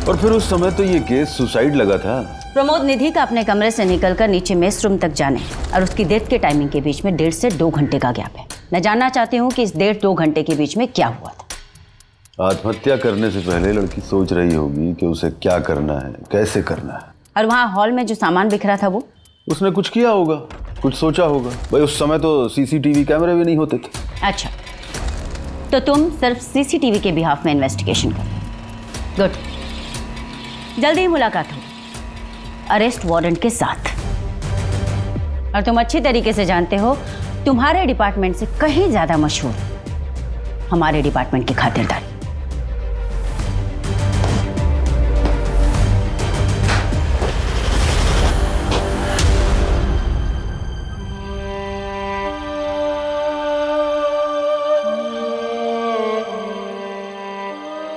और फिर उस समय तो ये केस सुसाइड लगा था। प्रमोद, निधि का अपने कमरे से निकलकर नीचे मेस रूम तक जाने और उसकी डेथ के टाइमिंग के बीच में 1.5 से 2 घंटे का गैप है। मैं जानना चाहती हूँ कि इस 1.5-2 घंटे के बीच में क्या हुआ था। आत्महत्या करने से पहले लड़की सोच रही होगी कि उसे क्या करना है, कैसे करना है। और वहाँ हॉल में जो सामान बिखरा था वो उसने कुछ किया होगा, कुछ सोचा होगा। भाई उस समय तो सीसीटीवी कैमरे भी नहीं होते थे। अच्छा, तो तुम सिर्फ सीसीटीवी के बिहाफ में इन्वेस्टिगेशन करो। गुड, जल्दी ही मुलाकात हो अरेस्ट वारंट के साथ। और तुम अच्छी तरीके से जानते हो तुम्हारे डिपार्टमेंट से कहीं ज्यादा मशहूर हमारे डिपार्टमेंट की खातिरदारी।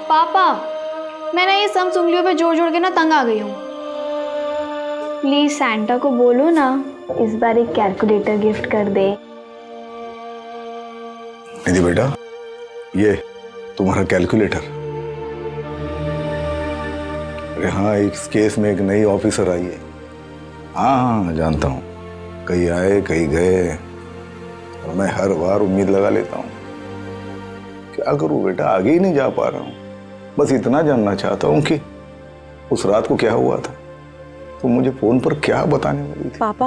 पापा, मैं ना ये सब उंगलियों पे जोड़ जोड़ के ना तंग आ गई हूँ। प्लीज सैंटा को बोलो ना इस बार एक कैलकुलेटर गिफ्ट कर दे। निधि बेटा, ये तुम्हारा कैलकुलेटर। अरे हाँ, इस केस में एक नई ऑफिसर आई है। हाँ जानता हूँ, कहीं आए कहीं गए, और मैं हर बार उम्मीद लगा लेता हूँ। क्या करूँ बेटा, आगे ही नहीं जा पा रहा हूँ। बस इतना जानना चाहता हूँ कि उस रात को क्या हुआ था। तो मुझे फोन पर क्या बताने वाली थी? पापा,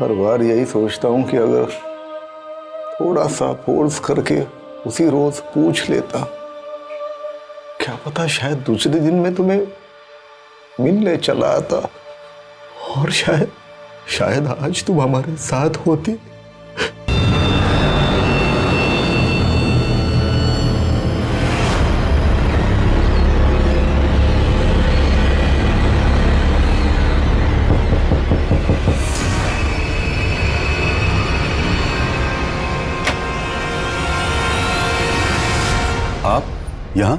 हर बार यही सोचता हूँ कि अगर थोड़ा सा फोर्स करके उसी रोज पूछ लेता, क्या पता शायद दूसरे दिन में तुम्हें मिलने चला आता और शायद आज तुम हमारे साथ होती। आप यहाँ?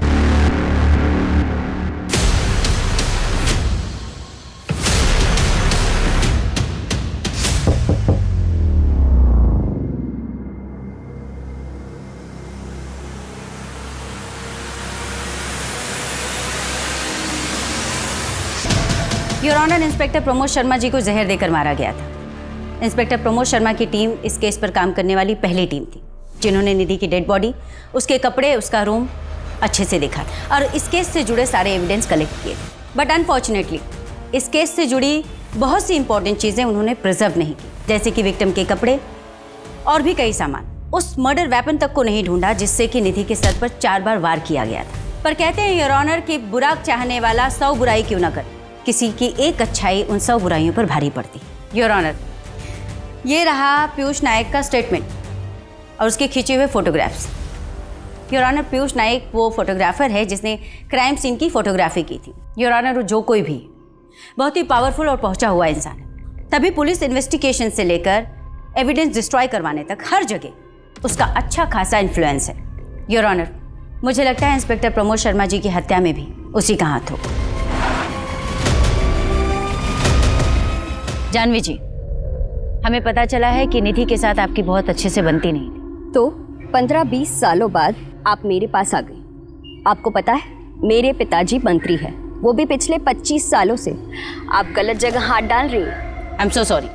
Your honour, inspector Pramod Sharma ji को जहर देकर मारा गया था। इंस्पेक्टर प्रमोद शर्मा की टीम इस केस पर काम करने वाली पहली टीम थी जिन्होंने निधि की डेड बॉडी, उसके कपड़े, उसका रूम अच्छे से देखा और इस केस से जुड़े सारे एविडेंस कलेक्ट किए। बट अनफॉर्चुनेटली इस केस से जुड़ी बहुत सी इंपॉर्टेंट चीज़ें उन्होंने प्रिजर्व नहीं की, जैसे कि विक्टिम के कपड़े और भी कई सामान। उस मर्डर वेपन तक को नहीं ढूंढा जिससे कि निधि के सर पर 4 बार वार किया गया था। पर कहते हैं योर ऑनर कि बुरा चाहने वाला 100 बुराई क्यों ना करे, किसी की एक अच्छाई उन 100 बुराइयों पर भारी पड़ती। योर ऑनर, ये रहा पीयूष नायक का स्टेटमेंट और उसके खींचे हुए फोटोग्राफ्स। योर ऑनर, पीयूष नायक वो फोटोग्राफर है जिसने क्राइम सीन की फोटोग्राफी की थी। योर ऑनर, जो कोई भी बहुत ही पावरफुल और पहुंचा हुआ इंसान है, तभी पुलिस इन्वेस्टिगेशन से लेकर एविडेंस डिस्ट्रॉय करवाने तक हर जगह उसका अच्छा खासा इन्फ्लुएंस है। योर ऑनर, मुझे लगता है इंस्पेक्टर प्रमोद शर्मा जी की हत्या में भी उसी का हाथ हो। जानवी जी, हमें पता चला है कि निधि के साथ आपकी बहुत अच्छे से बनती नहीं थी। तो 15-20 सालों बाद आप मेरे पास आ गई। आपको पता है मेरे पिताजी मंत्री हैं, वो भी पिछले 25 सालों से। आप गलत जगह हाथ डाल रही हैं। आई एम सो सॉरी,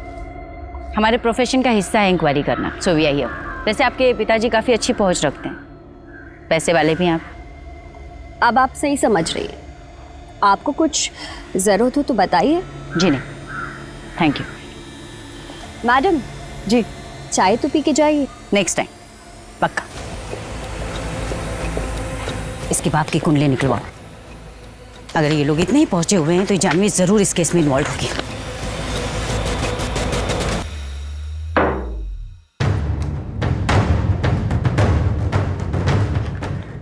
हमारे प्रोफेशन का हिस्सा है इंक्वायरी करना, सो वी आर हियर। वैसे आपके पिताजी काफ़ी अच्छी पहुंच रखते हैं, पैसे वाले भी हैं आप। अब आप सही समझ रही हैं। आपको कुछ ज़रूरत हो तो बताइए। जी नहीं, थैंक यू। मैडम जी, चाय तो पी के जाइए। नेक्स्ट टाइम पक्का। इसके बाप की कुंडली निकलवाओ। अगर ये लोग इतने ही पहुंचे हुए हैं तो ये जानवी जरूर इस केस में इन्वॉल्व होगी।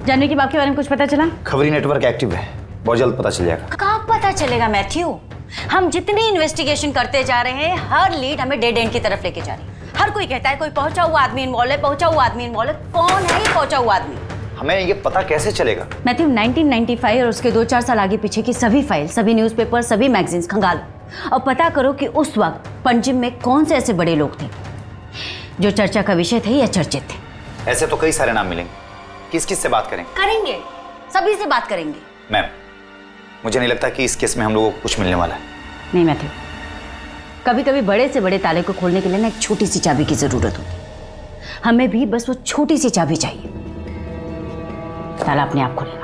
जानवी के बाप के बारे में कुछ पता चला? खबरी नेटवर्क एक्टिव है, बहुत जल्द पता चल जाएगा। कहाँ पता चलेगा मैथ्यू? हम जितनी इन्वेस्टिगेशन करते जा रहे हैं, हर लीड हमें डेड एंड की तरफ लेके जा रही है। हर कोई कहता है कोई पहुंचा हुआ आदमी इन्वॉल्व है, पहुंचा हुआ आदमी इन्वॉल्व है। कौन है ये पहुंचा हुआ आदमी? हमें ये पता कैसे चलेगा? मैथ्यू, 1995 और उसके 2-4 साल आगे पीछे की सभी फाइल, सभी न्यूज़पेपर, सभी मैगजीन्स खंगालो और पता करो कि उस वक्त पंजिम में कौन से ऐसे बड़े लोग थे जो चर्चा का विषय थे या चर्चित थे। ऐसे तो कई सारे नाम मिलेंगे, किस किस से बात करें? करेंगे, सभी से बात करेंगे। मैम, मुझे नहीं लगता कि इस केस में हम लोगों को कुछ मिलने वाला है। नहीं मैथ्यू, कभी कभी बड़े से बड़े ताले को खोलने के लिए ना एक छोटी सी चाबी की जरूरत होती है। हमें भी बस वो छोटी सी चाबी चाहिए, ताला अपने आप खुलेगा।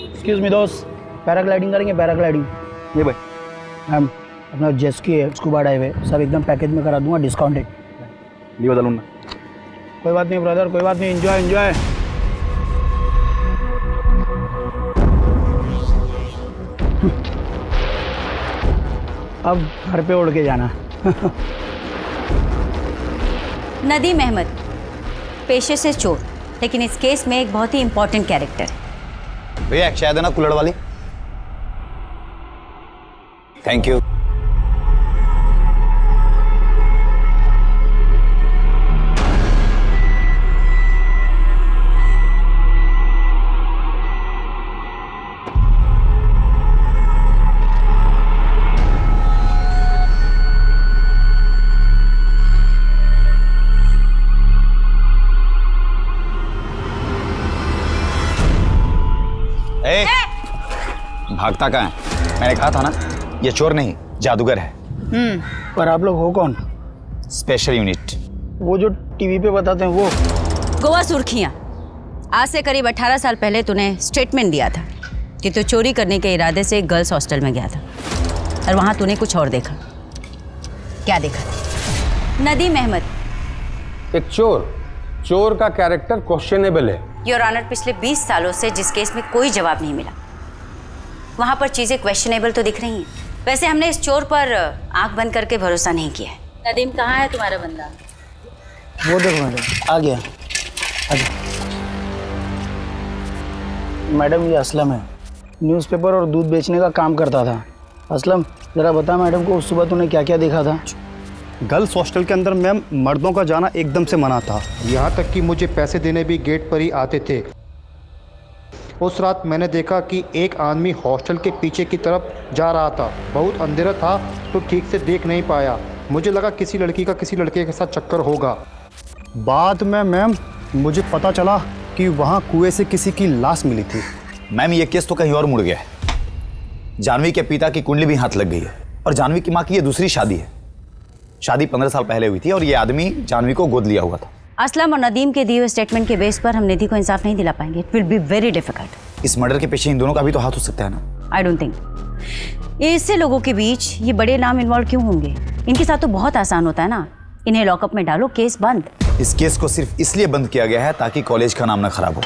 एक्सक्यूज मी दोस्त, पैराग्लाइडिंग करेंगे? पैराग्लाइडिंग ये भाई मैम, अपना जेस्की है, स्कूबा डाइव है, सब एकदम पैकेज में करा दूंगा, डिस्काउंटेड। ये बता लूँ। कोई बात नहीं ब्रदर, कोई बात नहीं, एंजॉय एंजॉय। अब घर पे उड़ के जाना। नदीम अहमद पेशे से चोर, लेकिन इस केस में एक बहुत ही इंपॉर्टेंट कैरेक्टर है। भैया एक चाय देना कुल्हड़ वाली। Thank you. भागता कहाँ है? मैंने कहा था ना, ये चोर नहीं जादूगर है। पर आप लोग हो कौन? Special unit. वो जो टीवी पे बताते हैं वो? गोवा सुर्खियां। आज से करीब 18 साल पहले तूने स्टेटमेंट दिया था कि तू चोरी करने के इरादे से एक गर्ल्स हॉस्टल में गया था और वहां तूने कुछ और देखा। क्या देखा? नदीम अहमद एक चोर का कैरेक्टर क्वेश्चनेबल है। योर ऑनर, पिछले 20 सालों से जिस केस में कोई जवाब नहीं मिला, वहां पर चीजें क्वेश्चनेबल तो दिख रही हैं। वैसे हमने इस चोर पर आंख बंद करके भरोसा नहीं किया है। नदीम, कहाँ है तुम्हारा बंदा? वो देखो मैडम, आ गया। मैडम, ये असलम है, न्यूज़पेपर और दूध बेचने का काम करता था। असलम, जरा बता मैडम को उस सुबह तूने क्या क्या देखा था? गर्ल्स हॉस्टल के अंदर मैम मर्दों का जाना एकदम से मना था। यहाँ तक कि मुझे पैसे देने भी गेट पर ही आते थे। उस रात मैंने देखा कि एक आदमी हॉस्टल के पीछे की तरफ जा रहा था। बहुत अंधेरा था तो ठीक से देख नहीं पाया। मुझे लगा किसी लड़की का किसी लड़के के साथ चक्कर होगा। बाद में मैम मुझे पता चला कि वहाँ कुएं से किसी की लाश मिली थी। मैम, ये केस तो कहीं और मुड़ गया है। जानवी के पिता की कुंडली भी हाथ लग गई है और जानवी की माँ की ये दूसरी शादी है। शादी 15 साल पहले हुई थी और ये आदमी जानवी को गोद लिया हुआ था। असलम और नदीम के दिए हुए स्टेटमेंट के बेस पर हम निधि को इंसाफ नहीं दिला पाएंगे। It will be very difficult. इस मर्डर के पीछे इन दोनों का भी तो हाथ हो सकता है ना? I don't think. इससे लोगों के बीच ये बड़े नाम इन्वॉल्व क्यों होंगे? इनके साथ तो बहुत आसान होता है ना, इन्हें लॉकअप में डालो, केस बंद। इस केस को सिर्फ इसलिए बंद किया गया है ताकि कॉलेज का नाम ना खराब हो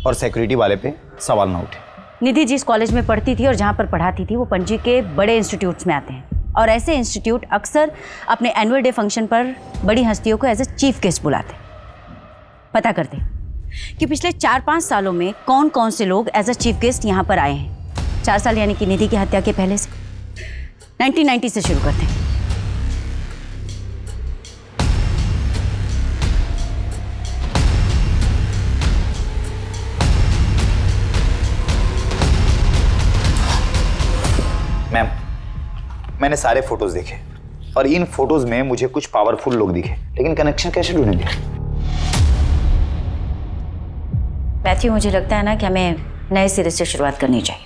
और सिक्योरिटी वाले पे सवाल ना उठे। निधि जिस कॉलेज में पढ़ती थी और जहाँ पर पढ़ाती थी वो पणजी के बड़े इंस्टीट्यूट्स में आते हैं और ऐसे इंस्टीट्यूट अक्सर अपने एनुअल डे फंक्शन पर बड़ी हस्तियों को एज ए चीफ गेस्ट बुलाते हैं। पता करते कि पिछले 4-5 सालों में कौन कौन से लोग एज अ चीफ गेस्ट यहाँ पर आए हैं। 4 साल यानी कि निधि की हत्या के पहले से 1990 से शुरू करते हैं। मैम, मैंने सारे फोटोज देखे और इन फोटोज में मुझे कुछ पावरफुल लोग दिखे, लेकिन कनेक्शन कैसे ढूंढेंगे? मैथ्यू, मुझे लगता है ना कि हमें नए सिरे से शुरुआत करनी चाहिए।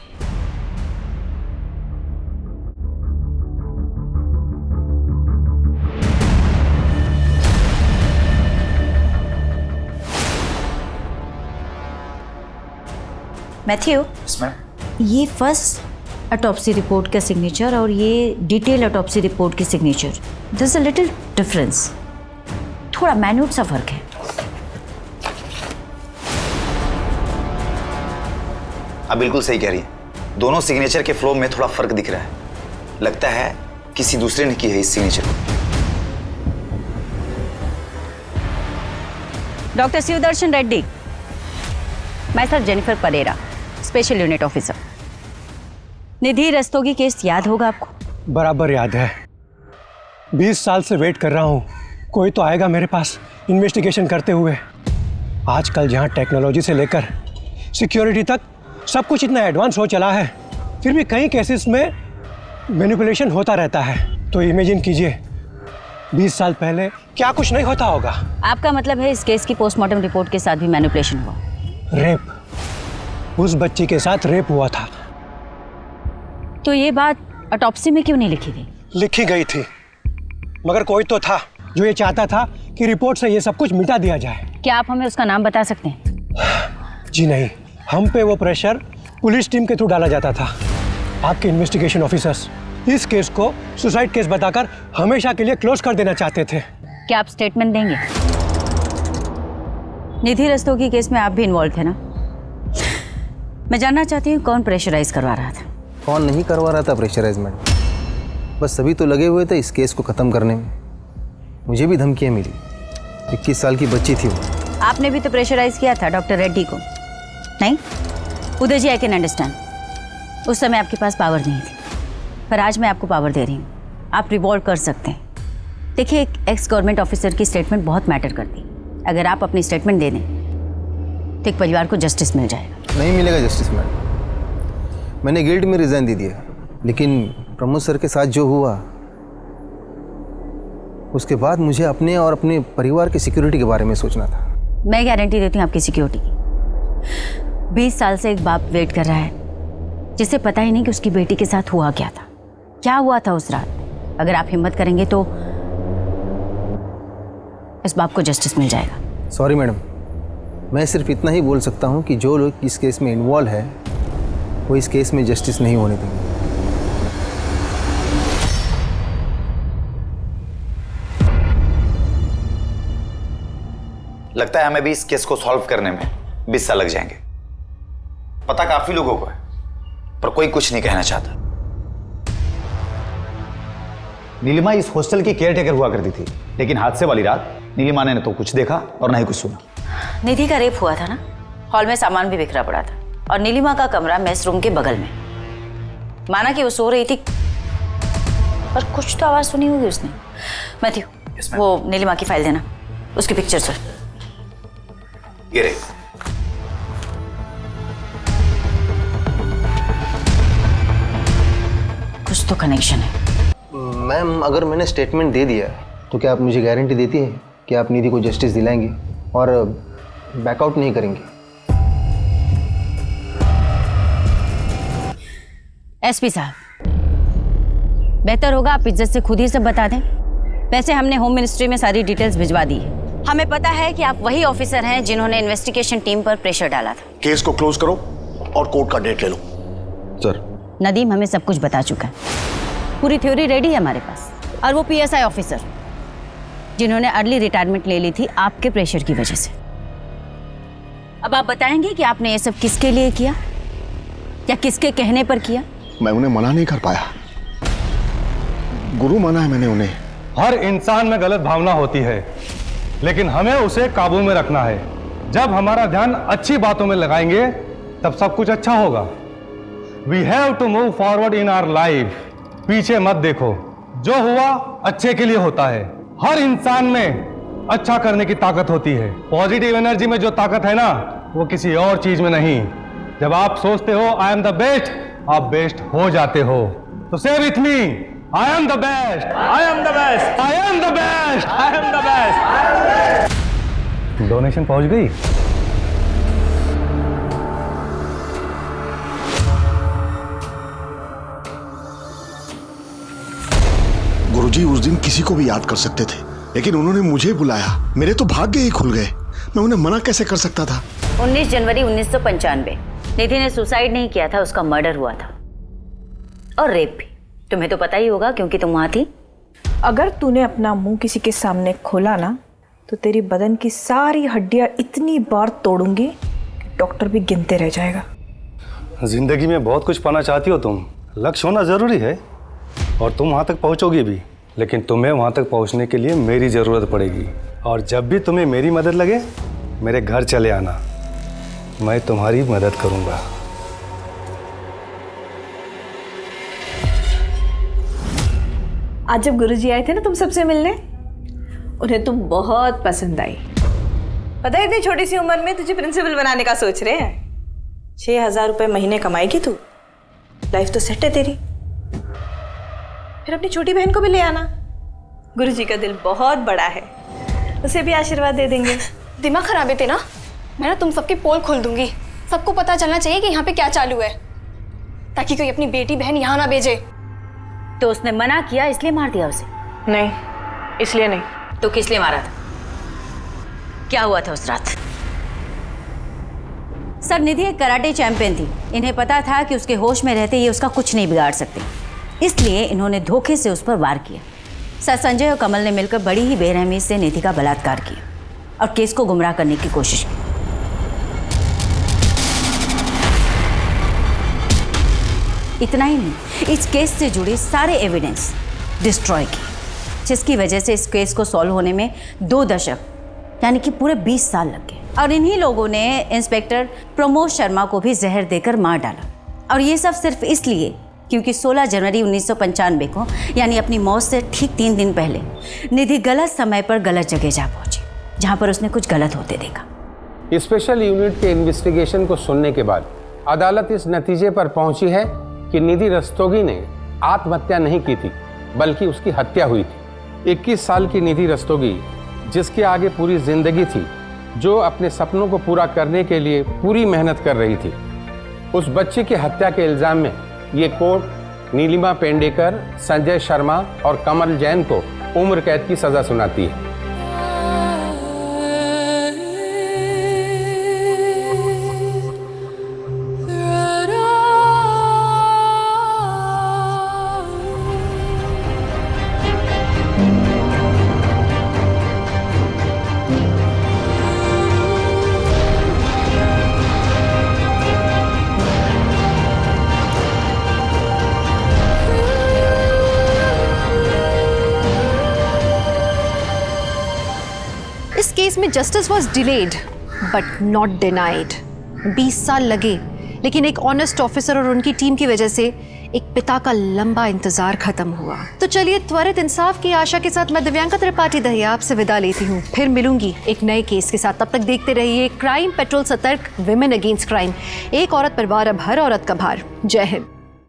मैथ्यू, ये फर्स्ट ऑटोप्सी रिपोर्ट का सिग्नेचर और ये डिटेल ऑटोप्सी रिपोर्ट की signature, there is a little difference. थोड़ा मैन्यूट सा फर्क है। आप बिल्कुल सही कह रही हैं। दोनों सिग्नेचर के फ्लो में थोड़ा फर्क दिख रहा है। लगता है किसी दूसरे ने की है इस सिग्नेचर को। डॉक्टर शिवदर्शन रेड्डी, मैं sir Jennifer Pereira, special unit officer. Nidhi Rastogi case याद होगा आपको? बराबर याद है। 20 साल से वेट कर रहा हूँ, कोई तो आएगा मेरे पास इन्वेस्टिगेशन करते हुए। आजकल जहाँ टेक्नोलॉजी से लेकर सिक्योरिटी तक सब कुछ इतना एडवांस हो चला है, फिर भी कई केसेस में मैनिपुलेशन होता रहता है। तो इमेजिन कीजिए 20 साल पहले क्या कुछ नहीं होता होगा। आपका मतलब है इस केस की पोस्टमार्टम रिपोर्ट के साथ भी मैनिपुलेशन हुआ? रेप, उस बच्ची के साथ रेप हुआ था। तो ये बात ऑटोप्सी में क्यों नहीं लिखी गई? लिखी गई थी, मगर कोई तो था जो ये चाहता था कि रिपोर्ट से ये सब कुछ मिटा दिया जाए। क्या आप हमें उसका नाम बता सकते हैं? जी नहीं, हम पे वो प्रेशर पुलिस टीम के थ्रू डाला जाता था। आपके इन्वेस्टिगेशन ऑफिसर्स इस केस को सुसाइड केस बताकर हमेशा के लिए क्लोज कर देना चाहते थे। क्या आप स्टेटमेंट देंगे? निधि रस्तोगी केस में आप भी इन्वॉल्व थे ना? मैं जानना चाहती हूँ कौन प्रेशराइज करवा रहा था? कौन नहीं करवा रहा था प्रेशराइजमेंट, बस सभी तो लगे हुए थे इस केस को ख़त्म करने में। मुझे भी धमकियाँ मिली। 21 साल की बच्ची थी वो। आपने भी तो प्रेशराइज किया था डॉक्टर रेड्डी को, नहीं? उदय जी, आई कैन अंडरस्टैंड, उस समय आपके पास पावर नहीं थी, पर आज मैं आपको पावर दे रही हूँ। आप रिवॉल्व कर सकते हैं। देखिए, एक एक्स गवर्नमेंट ऑफिसर की स्टेटमेंट बहुत मैटर करती है। अगर आप अपनी स्टेटमेंट दे दें तो एक परिवार को जस्टिस मिल जाएगा। नहीं मिलेगा जस्टिस मैडम, मैंने गिल्ड में रिजाइन दे दिया, लेकिन प्रमोद सर के साथ जो हुआ उसके बाद मुझे अपने और अपने परिवार की सिक्योरिटी के बारे में सोचना था। मैं गारंटी देती हूँ आपकी सिक्योरिटी की। 20 साल से एक बाप वेट कर रहा है जिसे पता ही नहीं कि उसकी बेटी के साथ हुआ क्या था, क्या हुआ था उस रात। अगर आप हिम्मत करेंगे तो इस बाप को जस्टिस मिल जाएगा। सॉरी मैडम, मैं सिर्फ इतना ही बोल सकता हूँ कि जो लोग इस केस में इन्वॉल्व है वो इस केस में जस्टिस नहीं होने देंगे। लगता है हमें भी इस केस को सॉल्व करने में 20 साल लग जाएंगे। पता काफी लोगों को है, पर कोई कुछ नहीं कहना चाहता। नीलिमा इस हॉस्टल की केयरटेकर हुआ करती थी, लेकिन हादसे वाली रात नीलिमा ने न तो कुछ देखा और न ही कुछ सुना। निधि का रेप हुआ था ना, हॉल में सामान भी बिखरा पड़ा था और नीलिमा का कमरा मेस रूम के बगल में। माना कि वो सो रही थी, पर कुछ तो आवाज सुनी होगी उसने। मैथ्यू, वो नीलिमा की फाइल देना, उसकी पिक्चर सर। ये रही। कुछ तो कनेक्शन है। मैम, अगर मैंने स्टेटमेंट दे दिया तो क्या आप मुझे गारंटी देती हैं कि आप निधि को जस्टिस दिलाएंगे और बैकआउट नहीं करेंगे? एसपी साहब, बेहतर होगा आप इज्जत से खुद ही सब बता दें। वैसे हमने होम मिनिस्ट्री में सारी डिटेल्स भिजवा दी है। हमें पता है कि आप वही ऑफिसर हैं जिन्होंने इन्वेस्टिगेशन टीम पर प्रेशर डाला था। केस को क्लोज करो और कोर्ट का डेट ले लो। सर, नदीम हमें सब कुछ बता चुका है, पूरी थ्योरी रेडी है हमारे पास। और वो PSI ऑफिसर जिन्होंने अर्ली रिटायरमेंट ले ली थी आपके प्रेशर की वजह से। अब आप बताएंगे कि आपने ये सब किसके लिए किया या किसके कहने पर किया? मैं उन्हें मना नहीं कर पाया, गुरु माना है मैंने उन्हें। हर इंसान में गलत भावना होती है, लेकिन हमें उसे काबू में रखना है। जब हमारा ध्यान अच्छी बातों में लगाएंगे तब सब कुछ अच्छा होगा। We have to move forward in our life. पीछे मत देखो, जो हुआ अच्छे के लिए होता है। हर इंसान में अच्छा करने की ताकत होती है। पॉजिटिव एनर्जी में जो ताकत है ना, वो किसी और चीज में नहीं। जब आप सोचते हो आई एम द बेस्ट, आप बेस्ट हो जाते हो। तो से with me, I am the best, I am the best, I am the best, I am the best. Donation पहुंच गई? गुरुजी उस दिन किसी को भी याद कर सकते थे, लेकिन उन्होंने मुझे बुलाया। मेरे तो भाग्य ही खुल गए। मैं उन्हें मना कैसे कर सकता था? 19 जनवरी 1995 निधि ने सुसाइड नहीं किया था, उसका मर्डर हुआ था और रेप भी। तुम्हें तो पता ही होगा क्योंकि तुम वहां थी। अगर तूने अपना मुंह किसी के सामने खोला ना, तो तेरी बदन की सारी हड्डियां इतनी बार तोड़ूंगी कि डॉक्टर भी गिनते रह जाएगा। जिंदगी में बहुत कुछ पाना चाहती हो तुम। लक्ष्य होना जरूरी है और तुम वहां तक पहुंचोगी भी, लेकिन तुम्हें वहां तक पहुंचने के लिए मेरी जरूरत पड़ेगी। और जब भी तुम्हें मेरी मदद लगे, मेरे घर चले आना, मैं तुम्हारी मदद करूंगा। आज जब गुरुजी आए थे ना तुम सबसे मिलने, उन्हें तुम बहुत पसंद आई। पता है इतनी छोटी सी उम्र में तुझे प्रिंसिपल बनाने का सोच रहे हैं। 6,000 रुपए महीने कमाएगी तू, लाइफ तो सेट है तेरी। फिर अपनी छोटी बहन को भी ले आना, गुरुजी का दिल बहुत बड़ा है, उसे भी आशीर्वाद दे देंगे। दिमाग खराब है तेरा। मैं ना तुम सबकी पोल खोल दूंगी। सबको पता चलना चाहिए कि यहाँ पे क्या चालू है, ताकि कोई अपनी बेटी बहन यहाँ ना भेजे। तो उसने मना किया इसलिए मार दिया उसे? नहीं, इसलिए नहीं। तो किस लिए मारा था? क्या हुआ था उस रात? सर, निधि एक कराटे चैंपियन थी। इन्हें पता था कि उसके होश में रहते ये उसका कुछ नहीं बिगाड़ सकते, इसलिए इन्होंने धोखे से उस पर वार किया। सर, संजय और कमल ने मिलकर बड़ी ही बेरहमी से निधि का बलात्कार किया और केस को गुमराह करने की कोशिश की। इतना ही नहीं, इस केस से जुड़े सारे एविडेंस डिस्ट्रॉय किए, जिसकी वजह से इस केस को सॉल्व होने में 2 दशक यानी कि पूरे 20 साल लग गए। और इन्हीं लोगों ने इंस्पेक्टर प्रमोद शर्मा को भी जहर देकर मार डाला। और ये सब सिर्फ इसलिए क्योंकि 16 जनवरी 1995 को यानी अपनी मौत से ठीक 3 दिन पहले निधि गलत समय पर गलत जगह जा पहुंची, जहां पर उसने कुछ गलत होते देखा। स्पेशल यूनिट के इन्वेस्टिगेशन को सुनने के बाद अदालत इस नतीजे पर पहुंची है कि निधि रस्तोगी ने आत्महत्या नहीं की थी, बल्कि उसकी हत्या हुई थी। 21 साल की निधि रस्तोगी, जिसके आगे पूरी जिंदगी थी, जो अपने सपनों को पूरा करने के लिए पूरी मेहनत कर रही थी, उस बच्ची की हत्या के इल्जाम में ये कोर्ट नीलिमा पेंडेकर, संजय शर्मा और कमल जैन को उम्र कैद की सजा सुनाती है। इस केस में justice was delayed but not denied. 20 साल लगे, लेकिन एक ऑनेस्ट ऑफिसर और उनकी टीम की वजह से एक पिता का लंबा इंतजार खत्म हुआ। तो चलिए, त्वरित इंसाफ की आशा के साथ मैं दिव्यांका त्रिपाठी दहिया आपसे विदा लेती हूँ। फिर मिलूंगी एक नए केस के साथ। तब तक देखते रहिए क्राइम पेट्रोल, सतर्क, विमेन अगेंस्ट क्राइम। एक औरत पर वार, अब हर औरत का भार। जय हिंद।